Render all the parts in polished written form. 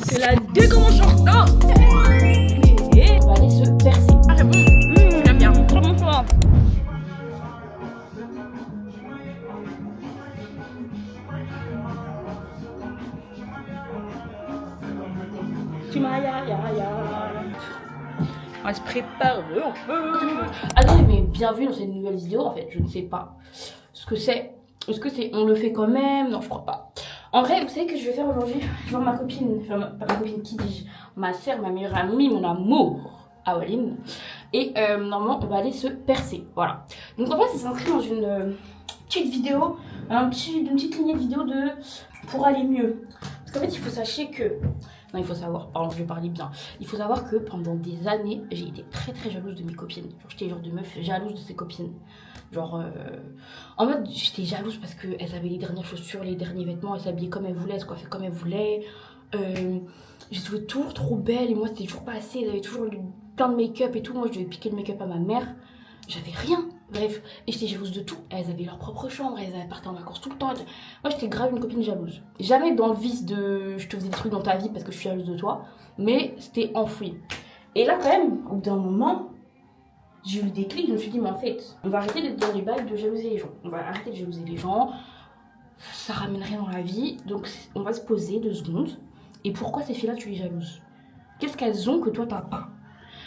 C'est la déconvention. Oh. Et On va aller se percer. ah, c'est bon. J'aime bien. Trop bon choix. On va se préparer un peu. Attendez, mais bienvenue dans cette nouvelle vidéo. En fait, je ne sais pas ce que c'est. Est-ce que c'est on le fait quand même? Non, je crois pas. En vrai, vous savez que je vais faire aujourd'hui? Je vais voir ma copine, enfin pas ma copine, qui dis-je? Ma soeur, ma meilleure amie, mon amour, Awaline. Et normalement, on va aller se percer. Voilà. Donc en fait, ça s'inscrit dans une petite vidéo, une petite lignée de vidéo de pour aller mieux. Parce qu'en fait, il faut sachez que. Non, il faut savoir, pardon, je vais parler bien. Il faut savoir que pendant des années, j'ai été très très jalouse de mes copines. Genre, j'étais genre de meuf jalouse de ses copines. Genre, en mode, j'étais jalouse parce qu'elles avaient les dernières chaussures, les derniers vêtements, elles s'habillaient comme elles voulaient, elles se coiffaient comme elles voulaient. J'ai trouvé toujours trop belle et moi, c'était toujours pas assez. Elles avaient toujours plein de make-up et tout. Moi, je devais piquer le make-up à ma mère. J'avais rien. Bref, et j'étais jalouse de tout. Elles avaient leur propre chambre, elles partaient en vacances tout le temps. Moi, j'étais grave une copine jalouse. Jamais dans le vice de je te faisais des trucs dans ta vie parce que je suis jalouse de toi, mais c'était enfoui. Et là, quand même, au bout d'un moment, j'ai eu le déclic. Je me suis dit, mais en fait, on va arrêter d'être dans les bails de jalouser les gens. On va arrêter de jalouser les gens. Ça ramène rien dans la vie. Donc, on va se poser 2 secondes. Et pourquoi ces filles-là, tu les jalouses? Qu'est-ce qu'elles ont que toi, t'as pas?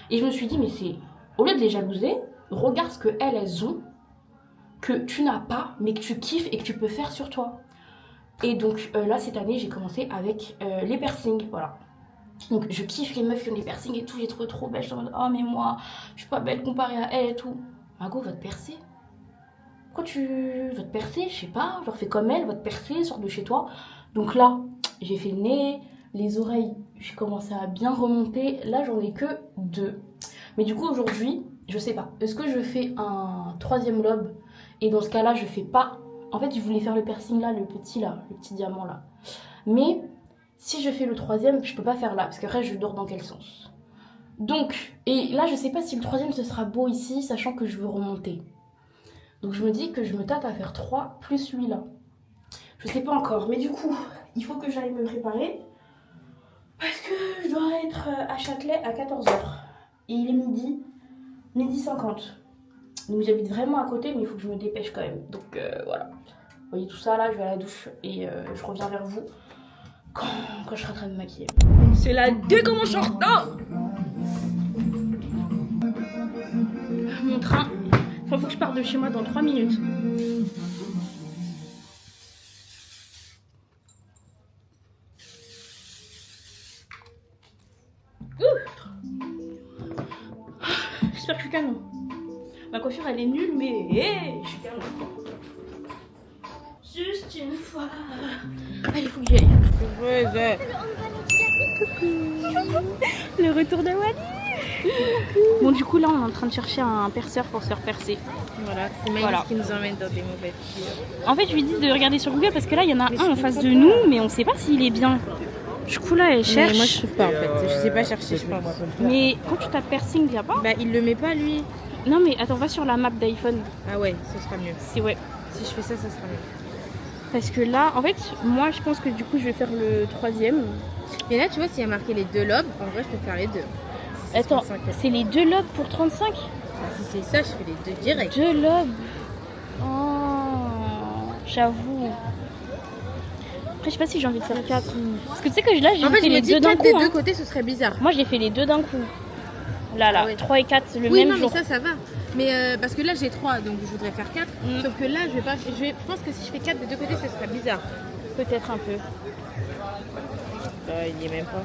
Et je me suis dit, mais c'est au lieu de les jalouser, regarde ce qu'elles ont, que tu n'as pas, mais que tu kiffes et que tu peux faire sur toi. Et donc là, cette année, j'ai commencé avec les piercings, voilà. Donc je kiffe les meufs qui ont des piercings et tout, j'ai trouvé trop belle. Je suis en mode, oh mais moi, je suis pas belle comparée à elle et tout. Margot, va te percer. Pourquoi tu vas te percer? Je sais pas, genre fais comme elle, va te percer, sors de chez toi. Donc là, j'ai fait le nez, les oreilles, j'ai commencé à bien remonter. Là, j'en ai que 2. Mais du coup, aujourd'hui, je sais pas. Est-ce que je fais un 3e lobe? Et dans ce cas-là, je fais pas. En fait, je voulais faire le piercing là, le petit diamant là. Mais si je fais le 3e, je peux pas faire là. Parce qu'après, je dors dans quel sens? Donc, et là, je sais pas si le 3e ce sera beau ici, sachant que je veux remonter. Donc, je me dis que je me tâte à faire 3 plus celui-là. Je sais pas encore. Mais du coup, il faut que j'aille me préparer. Parce que je dois être à Châtelet à 14h. Et il est midi 50. Donc j'habite vraiment à côté, mais il faut que je me dépêche quand même. Donc voilà. Vous voyez tout ça là, je vais à la douche et je reviens vers vous quand je serai en train de me maquiller. C'est la déconvention. Oh. Mon train. Il faut que je parte de chez moi dans 3 minutes. J'espère que je suis calme. Ma coiffure elle est nulle, mais je suis calme. Juste une fois. Allez, il faut que j'y aille. Le retour de Wally. Bon, du coup, là, on est en train de chercher un perceur pour se faire percer. Voilà, c'est Maïs qui nous emmène dans des mauvaises filles. En fait, je lui dis de regarder sur Google parce que là, il y en a un en face de nous, mais on sait pas s'il est bien. Du coup, là, elle cherche. Mais moi, je trouve pas en fait. Je sais pas chercher, je pense. Mais quand tu tapes piercing, il y a pas? Bah, il le met pas lui. Non, mais attends, va sur la map d'iPhone. Ah ouais, ce sera mieux. C'est ouais. Si je fais ça, ça sera mieux. Parce que là, en fait, moi, je pense que du coup, je vais faire le 3e. Mais là, tu vois, s'il y a marqué les 2 lobes, en vrai, je peux faire les 2. Attends, c'est les 2 lobes pour 35? Bah, si c'est ça, je fais les 2 direct. 2 lobes. Oh, j'avoue. Après, je sais pas si j'ai envie de faire 4. Parce que tu sais que là, j'ai En fait, fait je me les dis 2 d'un 4 coup. des Hein. 2 côtés, ce serait bizarre. Moi, j'ai fait les 2 d'un coup. Là, Ah ouais. 3 et 4 le Oui, même non, jour. mais ça va. Mais parce que là, j'ai 3, donc je voudrais faire 4. Sauf que là, je pense que si je fais 4 des 2 côtés, ce serait bizarre. Peut-être un peu. Il y est même pas.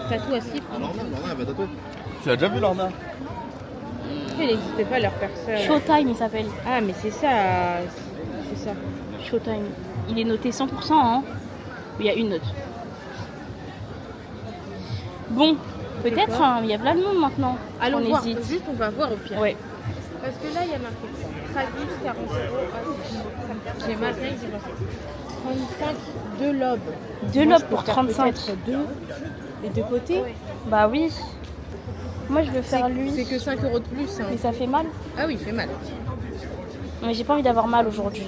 Tatou à slip. Lorna, elle va tatouer. Tu as déjà vu Lorna? Il n'existait pas leur personne. Showtime, il s'appelle. Ah, mais c'est ça. C'est ça. Showtime. Il est noté 100%, hein. Il y a une note. Bon, peut-être, hein, il y a plein de monde maintenant. Allons on voir. hésite. Juste, on va voir au pire. Ouais. Parce que là, il y a marqué Tragus 40 €. Ah, j'ai mal rien, j'ai pensé. 35, 2 lobes. 2 lobes pour 35. 2 les 2 côtés. Bah oui. Moi, je veux faire lui. C'est que 5 € de plus. Hein. Mais ça fait mal. Ah oui, il fait mal. Mais j'ai pas envie d'avoir mal aujourd'hui.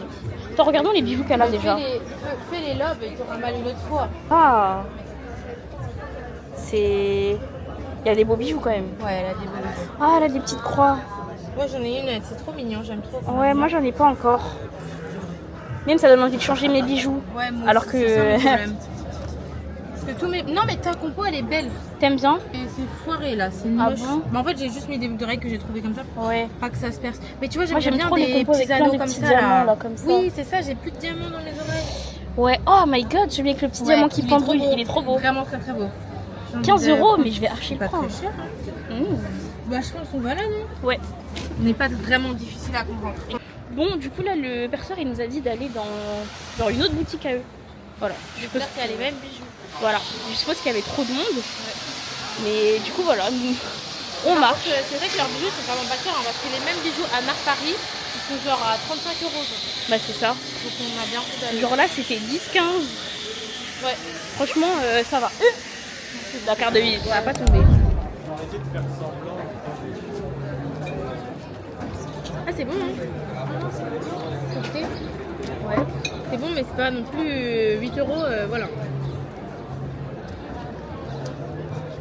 Attends, regardons les bijoux qu'elle a déjà. Fais les lobes et t'auras mal une autre fois. Ah, c'est... Il y a des beaux bijoux quand même. Ouais, elle a des beaux bijoux. Ah, elle a des petites croix. Moi j'en ai une, c'est trop mignon, j'aime trop. Ouais, moi j'en ai pas encore. Même ça donne envie de changer mes bijoux. Ouais, moi Alors aussi, que... c'est ça mon problème. Parce que tous mes... Non mais ta compo elle est belle. T'aimes bien? Et c'est foiré là, c'est Ah moche. bon? Bah, en fait j'ai juste mis des boucles d'oreilles que j'ai trouvées comme ça. Ouais. Pas que ça se perce. Mais tu vois, Moi, j'aime j'aime bien trop les des compos avec petits plein anneaux de comme petits ça diamants, là, comme ça. Oui, c'est ça, j'ai plus de diamants dans mes oreilles. Ouais, oh my god, celui avec le petit diamant qui il est pendouille, trop beau. il est trop beau. Vraiment très très beau. 15 €, mais je vais archi C'est le pas prendre. très cher. Hein. Mmh. Bah je pense qu'on va là, non? Ouais. On n'est pas vraiment difficile à comprendre. Bon, du coup, là, le perceur, il nous a dit d'aller dans une autre boutique à eux. Voilà. Je suppose J'espère qu'il y a les mêmes bijoux. Voilà. Je suppose qu'il y avait trop de monde. Mais du coup, voilà, nous, on marche. C'est vrai que leurs bijoux sont vraiment pas chers, hein, parce que les mêmes bijoux à Mar Paris, ils sont genre à 35 €. Bah, c'est ça. Donc on a bien fait d'aller. Genre là, c'était 10-15. Ouais. Franchement, ça va. La carte de visite, ça va pas tomber. Ah c'est bon hein. Écoutez. Ouais. C'est bon mais c'est pas non plus 8 €, voilà.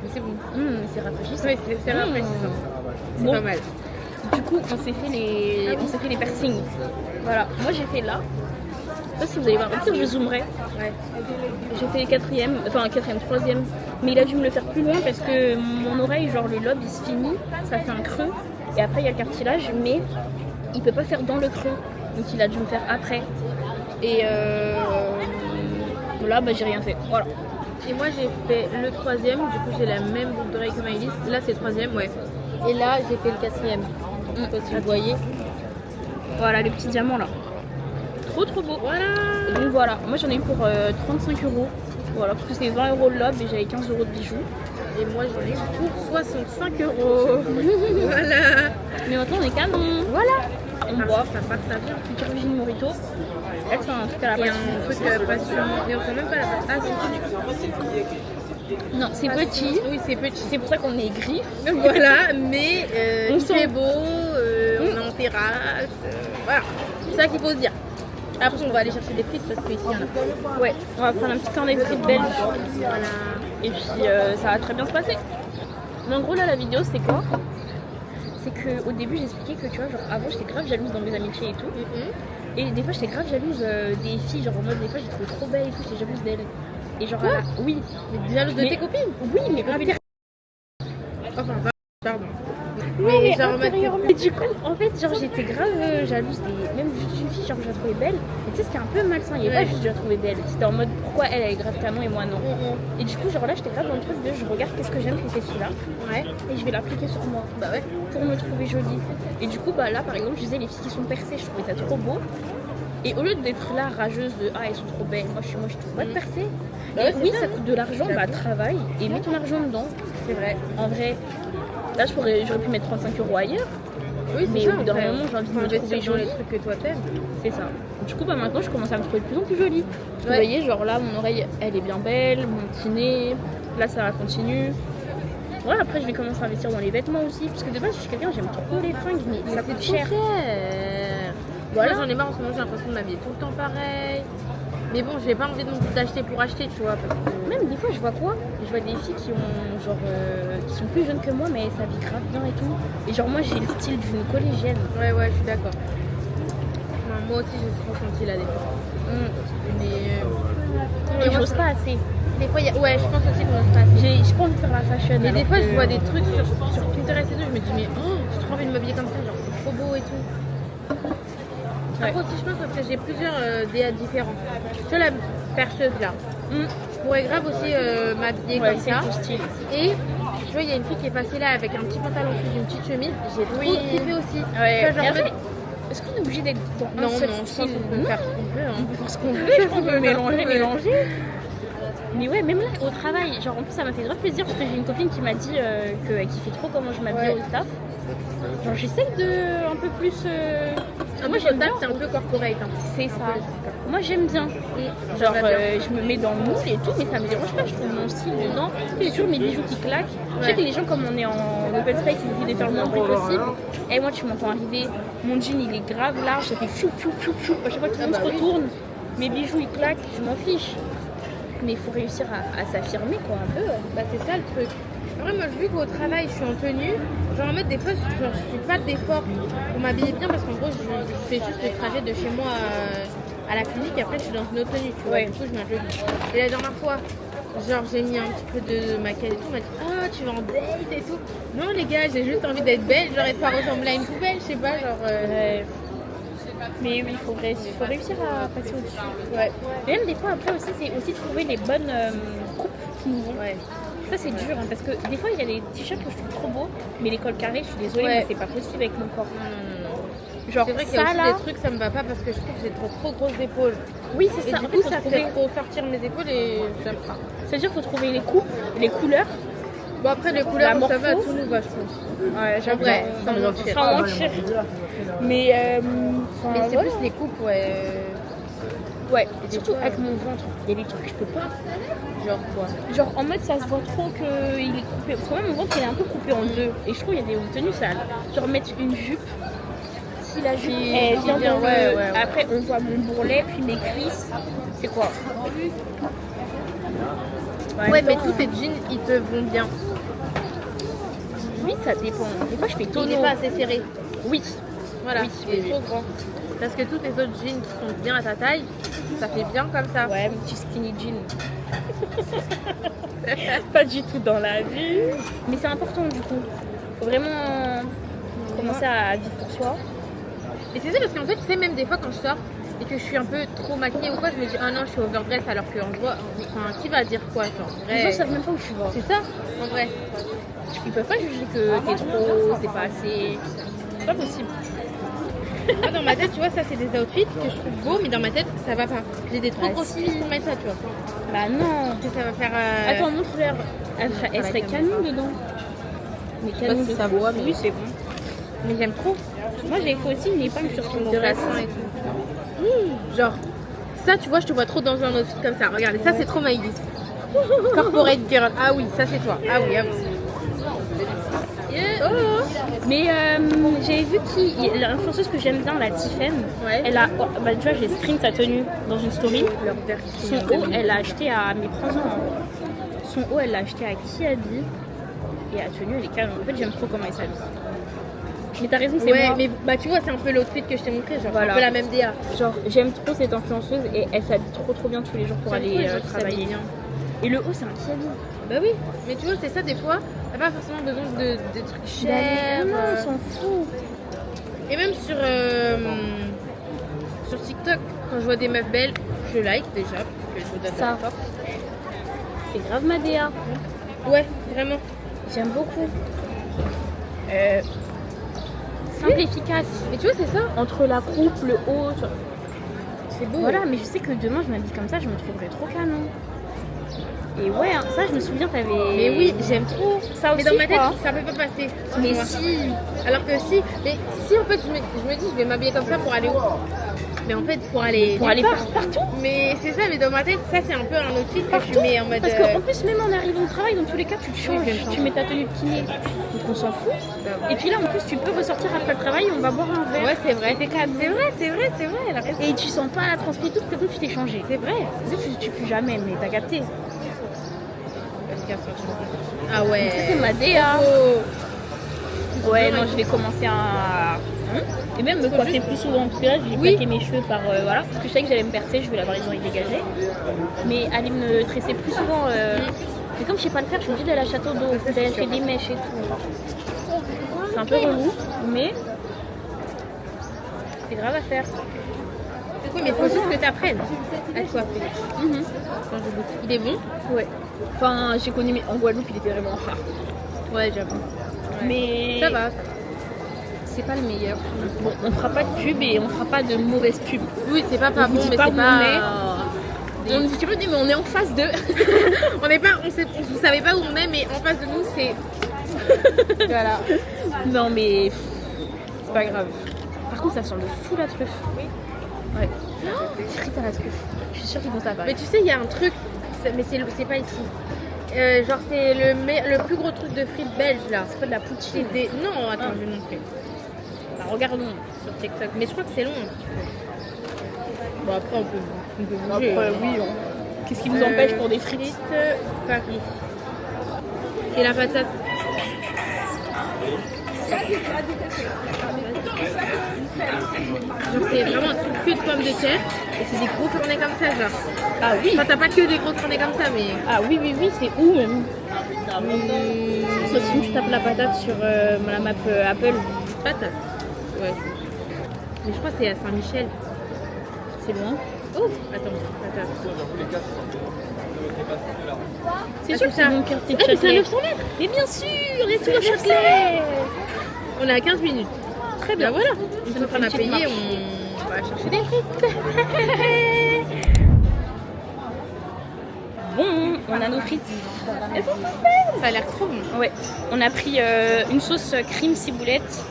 Mais c'est bon. C'est rafraîchissant. Ouais, c'est rafraîchissant. C'est Bon. pas mal. Du coup, on s'est fait les piercings. Voilà. Moi, j'ai fait là. Je sais pas si vous allez voir. Peut-être que je zoomerai. Ouais. J'ai fait troisième. Mais il a dû me le faire plus loin parce que mon oreille, genre le lobe, il se finit. Ça fait un creux. Et après, il y a le cartilage. Mais il peut pas faire dans le creux. Donc, il a dû me faire après. Et là, bah, j'ai rien fait. Voilà. Et moi j'ai fait le 3e, du coup j'ai la même boucle d'oreille que Maëlys. Là c'est le 3e, ouais. Et là j'ai fait le 4e. Je sais pas si vous voyez. Voilà, le petit diamant là. Trop trop beau. Voilà. Donc voilà, moi j'en ai eu pour 35 €. Voilà, parce que c'est 20 € le lobe et j'avais 15 € de bijoux. Et moi j'en ai eu pour 65 €. Voilà. Mais maintenant on est canon. Voilà. On boit. Ça part, ça vient. Petit Virgin Morito. Elle c'est un truc à la Et base. un truc passion. Et on sait même pas la base. Ah c'est Non, c'est petit. Oui c'est petit. C'est pour ça qu'on est gris. Voilà, mais On il sent. fait beau, on est en terrasse, voilà. C'est ça qu'il faut se dire. Après on va aller chercher des frites parce qu'ici il y en a. Ouais, on va prendre un petit carnet de frites belges. Voilà. Et puis ça va très bien se passer. Mais en gros là la vidéo c'est quoi? C'est qu'au début j'expliquais que tu vois, genre avant j'étais grave jalouse dans mes amitiés et tout. Et des fois j'étais grave jalouse des filles, genre en mode des fois j'ai trouvé trop belle et tout, j'étais jalouse d'elles. Et genre oui. Mais jalouse de Mais- tes copines? Oui, mais copines. Enfin, pardon. Oui, mais genre en mode- intérieurement. Et du coup, en fait, genre j'étais grave jalouse des... Même juste une fille, genre je la trouvais belle. Mais tu sais, c'était un peu malsain, il y avait Ouais. pas juste je la trouvais belle. C'était en mode pourquoi elle est grave canon et moi non. Et du coup, genre là, j'étais grave dans le truc de je regarde qu'est-ce que j'aime chez ces filles-là. Ouais. Et je vais l'appliquer sur moi. Bah ouais. Pour me trouver jolie. Et du coup, bah là, par exemple, je disais les filles qui sont percées, je trouvais ça trop beau. Et au lieu d'être là rageuse de ah elles sont trop belles, moi je trouve pas de percée. Bah Et ouais, c'est oui, ça. ça coûte de l'argent, bah travaille et mets ton argent dedans. C'est vrai. En vrai, là j'aurais pu mettre 35 € ailleurs, Oui, mais c'est au ça. bout d'un après. moment j'ai envie de Faut me trouver investir dans les jolie. trucs que toi t'aimes. C'est ça. Du coup, bah maintenant je commence à me trouver de plus en plus jolie. Parce que Ouais. vous voyez, genre là mon oreille elle est bien belle, mon petit nez, là ça continue. Voilà, après je vais commencer à investir dans les vêtements aussi, parce que de base je suis quelqu'un, j'aime trop les fringues, mais ça coûte cher. Voilà. Moi j'en ai marre en ce moment, j'ai l'impression de m'habiller tout le temps pareil. Mais bon, j'ai pas envie non plus d'acheter pour acheter, tu vois. Parce que... Même des fois je vois quoi? Je vois des filles qui ont genre qui sont plus jeunes que moi mais ça vit grave bien et tout. Et genre moi j'ai le style d'une collégienne. Ouais, je suis d'accord. Non, moi aussi j'ai ce ressenti là des fois. Mais Et moi, j'ose pas assez. des fois, ouais, je pense aussi qu'on se passe. J'ai pas envie de faire la fashion. Mais des alors fois, que- je vois des trucs sur Pinterest et tout, je me dis, mais oh, j'ai trop envie de m'habiller comme ça, genre c'est trop beau et tout. Ouais. Après aussi, je pense parce que j'ai plusieurs DA différents. Tu vois la perceuse là. Je pourrais grave aussi m'habiller Ouais, comme c'est ça. ton style. Et tu vois, il y a une fille qui est passée là avec un petit pantalon sous une petite chemise. J'ai trop kiffé aussi. Ouais. Tu vois, genre, Et après, en fait- est-ce qu'on est obligé d'être dans non, un seul non, je style? pense qu'on peut faire ce qu'on veut. Hein. On peut faire ce qu'on veut, je pense qu'on peut mélanger. Mais ouais, même là, au travail, genre en plus ça m'a fait grave plaisir parce que j'ai une copine qui m'a dit qu'elle kiffait trop comment je m'habillais Ouais. au taf. Genre j'essaie de un peu plus Moi, j'aime bien. C'est un peu corporate. Hein. C'est ça. Moi, j'aime bien. Genre, je me mets dans le moule et tout, mais ça me dérange pas. Je trouve mon style dedans. J'ai toujours mes bijoux qui claquent. Je sais que les gens, comme on est en open space, ils essaient de faire le moins de bruit possible. Et moi, tu m'entends arriver. Mon jean, il est grave large. Ça fait chou, chou, chou, chou. À chaque fois que tout le monde se retourne, mes bijoux, ils claquent. Je m'en fiche. Mais il faut réussir à s'affirmer, quoi, un peu. Bah, c'est ça le truc. Après, moi, vu qu'au travail, je suis en tenue, genre en mode des fois, je fais pas d'effort pour m'habiller bien parce qu'en gros, je fais juste le trajet de chez moi à la clinique. Après, je suis dans une autre tenue, tu vois. Ouais. Du coup, je m'habille. Et la dernière fois, genre, j'ai mis un petit peu de maquillage et tout. On m'a dit, ah, tu vas en date et tout. Non, les gars, j'ai juste envie d'être belle, genre, et de pas ressembler à une poubelle, je sais pas, genre. Mais oui, il faut réussir à passer au-dessus. Ouais. Et même des fois, après aussi, c'est aussi trouver les bonnes coupes qui nous vont. Ouais. Ça, c'est dur, hein, parce que des fois, il y a des t-shirts que je trouve trop beaux, mais les cols carrés, je suis désolée, mais c'est pas possible avec mon corps. Genre, C'est vrai qu'il y a ça aussi là. des trucs, ça me va pas parce que je trouve que j'ai trop grosses épaules. Oui, c'est Et ça. du En coup, fait, ça faut fait trouver. trop sortir mes épaules et j'aime pas. C'est-à-dire qu'il faut trouver les coupes, les couleurs. Bon, après, les couleurs, La ça va, morpho. tout nous va, je pense. Ouais, En vrai, sans mentir. Sans mentir. Mais, Mais c'est voilà. plus les coupes, ouais. Ouais, Et des surtout fois, avec mon ventre. Il y a des trucs que je peux pas. Genre quoi. Genre en mode ça se voit trop qu'il est coupé. Parce que même mon ventre il est un peu coupé en deux. Et je trouve qu'il y a des tenues sales. Genre mettre une jupe. Si la jupe elle vient dans le... ouais. Après on voit mon bourrelet puis mes cuisses. C'est quoi? Ouais, mais tous tes jeans, ils te vont bien. Oui, ça dépend. Des fois je fais Il tonneau. n'est pas assez serré. Oui. Voilà, Oui, il est oui. trop grand. Parce que tous tes autres jeans qui sont bien à ta taille, ça fait bien comme ça. Ouais, mon petit skinny jean. Pas du tout dans la vie. Mais c'est important du coup. Faut vraiment commencer à vivre pour soi. Et c'est ça parce qu'en fait, tu sais, même des fois quand je sors et que je suis un peu trop maquillée ou quoi, je me dis, ah non, je suis overdress alors qu'en vrai, enfin, qui va dire quoi, genre, en Les gens vrai. savent même pas où tu vas. C'est ça, en vrai. Ils peuvent pas juger que t'es trop, c'est pas assez. C'est pas possible. Moi, dans ma tête, tu vois, ça, c'est des outfits que je trouve beaux, mais dans ma tête, ça va pas. J'ai des trop Ouais, grosses stylistes pour mettre ça, tu vois. Bah non. Que ça va faire. Attends, montre-leur. Elle serait canon dedans. Mais canon si de ça fou. voit, mais- Oui, c'est bon. Mais j'aime trop. Moi, j'ai fait aussi une épingle sur De mon racine et tout. Genre, ça, tu vois, je te vois trop dans un outfit comme ça. Regardez, ça, c'est trop Maïlis. Corporate girl. Ah oui, ça, c'est toi. Ah oui, ah oui. Mais j'ai vu l'influenceuse que j'aime bien, la Tiffen, Ouais. elle a, bah, tu vois, j'ai screen sa tenue dans une story. Leur verre. Son haut, elle l'a acheté à, mais prends-en, hein. Son haut, elle l'a acheté à Kiabi. Et la tenue, elle est canon. En fait, j'aime trop comment elle s'habille. Mais t'as raison, c'est Ouais, moi. mais bah, tu vois, c'est un peu l'outfit que je t'ai montré. Genre, Voilà. c'est un peu la même DA. Genre, j'aime trop cette influenceuse et elle s'habille trop bien tous les jours pour aller travailler. bien. Et le haut, c'est un Kiabi. Bah oui, mais tu vois, c'est ça, des fois, t'as pas forcément besoin de trucs chers. Non, on s'en fout. Et même sur TikTok, quand je vois des meufs belles, je like déjà. Parce que je vous donne Ça. la force. C'est grave ma DA. Ouais, vraiment. J'aime beaucoup. Simple, efficace. Mais tu vois, c'est ça. Entre la coupe, le haut. C'est beau. Voilà, mais je sais que demain, je m'habille comme ça, je me trouverai trop canon. Et ouais, hein, ça, je me souviens, t'avais. Mais oui, j'aime trop. Ça Mais aussi, dans ma tête, quoi. ça peut pas passer. Mais Moi. si. Alors que si. Mais si, en fait, je me dis, je vais m'habiller comme ça pour aller où? Mais en fait, pour aller. Pour nulle aller part. partout. Mais c'est ça, mais dans ma tête, ça, c'est un peu un outfit que Partout. je mets en mode. Parce qu'en plus, même en arrivant au travail, dans tous les cas, tu te changes. Oui, j'aime Tu mets ta tenue de kiné. Donc on s'en fout. Et puis là, en plus, tu peux ressortir après le travail, on va boire un verre. Ouais, c'est vrai. C'est vrai. Elle a raison. Et tu sens pas la transpiration, tout comme tu t'es changé. C'est vrai. Tu sais, tu pues jamais, mais t'as capté. Ah ouais. Ça, c'est ma DA. Oh. Ouais, non, je vais commencer à. Et même me coiffer plus souvent. Parce que là, j'ai plaqué mes cheveux par. Voilà. Parce que je savais que j'allais me percer, je vais l'avoir les oreilles dégagées. Mais aller me tresser plus souvent. Mais comme je sais pas le faire, je suis obligée d'aller à Château d'eau, d'aller acheter des mèches et tout. C'est un peu relou, mais. C'est grave à faire. Oui, mais il faut juste que tu apprennes à te coiffer. Il est bon? Ouais. Enfin, j'ai connu en Guadeloupe, il était vraiment rare. Ouais, j'avoue. Mais. Ça va. C'est pas le meilleur. Bon, on fera pas de pub et on fera pas de mauvaise pub. Oui, c'est pas On vous bon, dit mais pas c'est où pas. On ne dit pas, mais on est en phase 2. On n'est pas, vous savez pas où on est, mais en face de nous, c'est. Voilà. Non, mais c'est pas grave. Par contre, ça sent le fou la truffe. Oui. Ouais. Oh, frites à la truffe. Je suis sûre qu'ils vont taper. Mais tu sais, il y a un truc, mais c'est pas ici. Genre, c'est le plus gros truc de frites belges là. C'est pas de la poutine. Non, attends, je vais montrer. Bah, regardons sur TikTok. Mais je crois que c'est long un petit peu. Bon, après, on peut bouger. Après, oui. Qu'est-ce qui nous empêche pour des frites? Paris. Et la patate. Genre, c'est vraiment un truc que de pommes de terre. Et c'est des gros cornets comme ça, genre. Ah oui. Enfin, t'as pas que des gros cornets comme ça, mais. Ah oui, c'est où même? Sauf si je tape la patate sur la map Apple. Patate. Ouais. Mais je crois que c'est à Saint-Michel. C'est loin. Oh, attends, patate. C'est sûr que c'est mon quartier de mais c'est à Châtelet. 900 mètres. Mais bien sûr, et tout à Châtelet. On est à 15 minutes. Très bien. Bah voilà. Une fois nous fait qu'on a une petite payé, marche. on va chercher des frites. Bon, on a nos frites. Elles sont Ça a l'air trop bon. Ouais, on a pris une sauce crème ciboulette.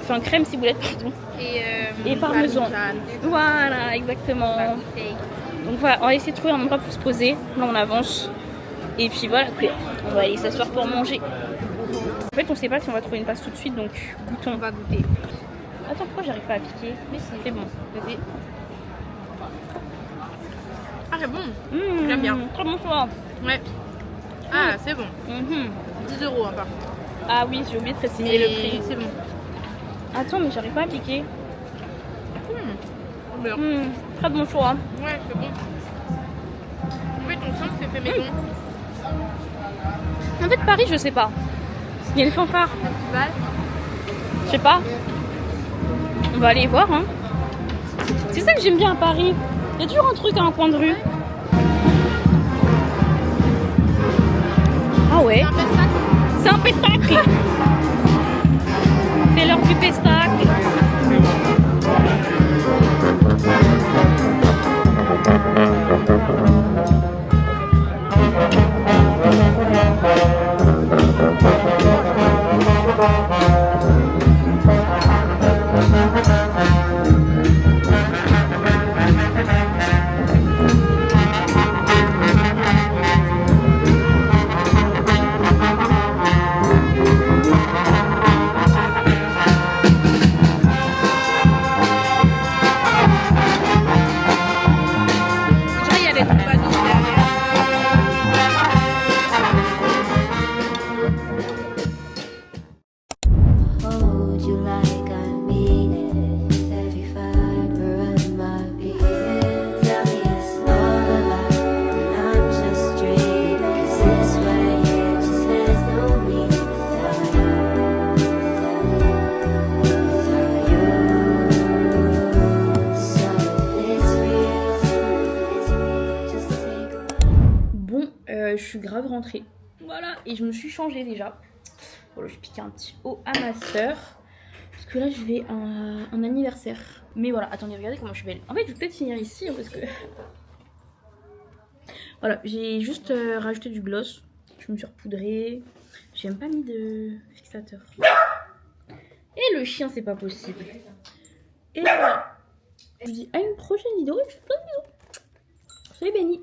Enfin, crème ciboulette, pardon. Et parmesan. Voilà, exactement. Donc voilà, on va essayer de trouver un endroit pour se poser. Là, on avance. Et puis voilà, on va aller s'asseoir pour manger. En fait, on sait pas si on va trouver une passe tout de suite, donc goûtons. On va goûter. Attends, pourquoi j'arrive pas à piquer? Mais si, c'est bon. Vas-y. Ah, c'est bon. J'aime bien. Très bon choix. Ouais. Ah, c'est bon. 10 € hein, par contre. Ah oui, j'ai oublié de préciser Mais le prix. c'est bon. Attends, mais j'arrive pas à piquer. Bien. Très bon choix. Ouais, c'est bon. En fait, on sent que c'est fait maison. En fait, Paris, je sais pas. Il y a les fanfares. Festival. Je sais pas. On va aller voir, hein. C'est ça que j'aime bien à Paris. Il y a toujours un truc à un coin de rue. Ah ouais. C'est un pestacle. C'est l'heure du pestacle. Il y a des trucs pas derrière. Hold you like I mean it, with every fiber of my being. Tell me it's all a lie, and I'm just dreaming. 'Cause this right here just has no meaning without you. So if it's real, just take. Bon, je suis grave rentrée. Voilà, et je me suis changée déjà. Voilà, je pique un petit haut à ma soeur. Parce que là, je vais à un anniversaire. Mais voilà, attendez, regardez comment je suis belle. En fait, je vais peut-être finir ici, hein, parce que... Voilà, j'ai juste rajouté du gloss. Je me suis repoudrée. J'ai même pas mis de fixateur. Et le chien, c'est pas possible. Et voilà. Je vous dis à une prochaine vidéo et je vous fais plein de bisous. Soyez bénis.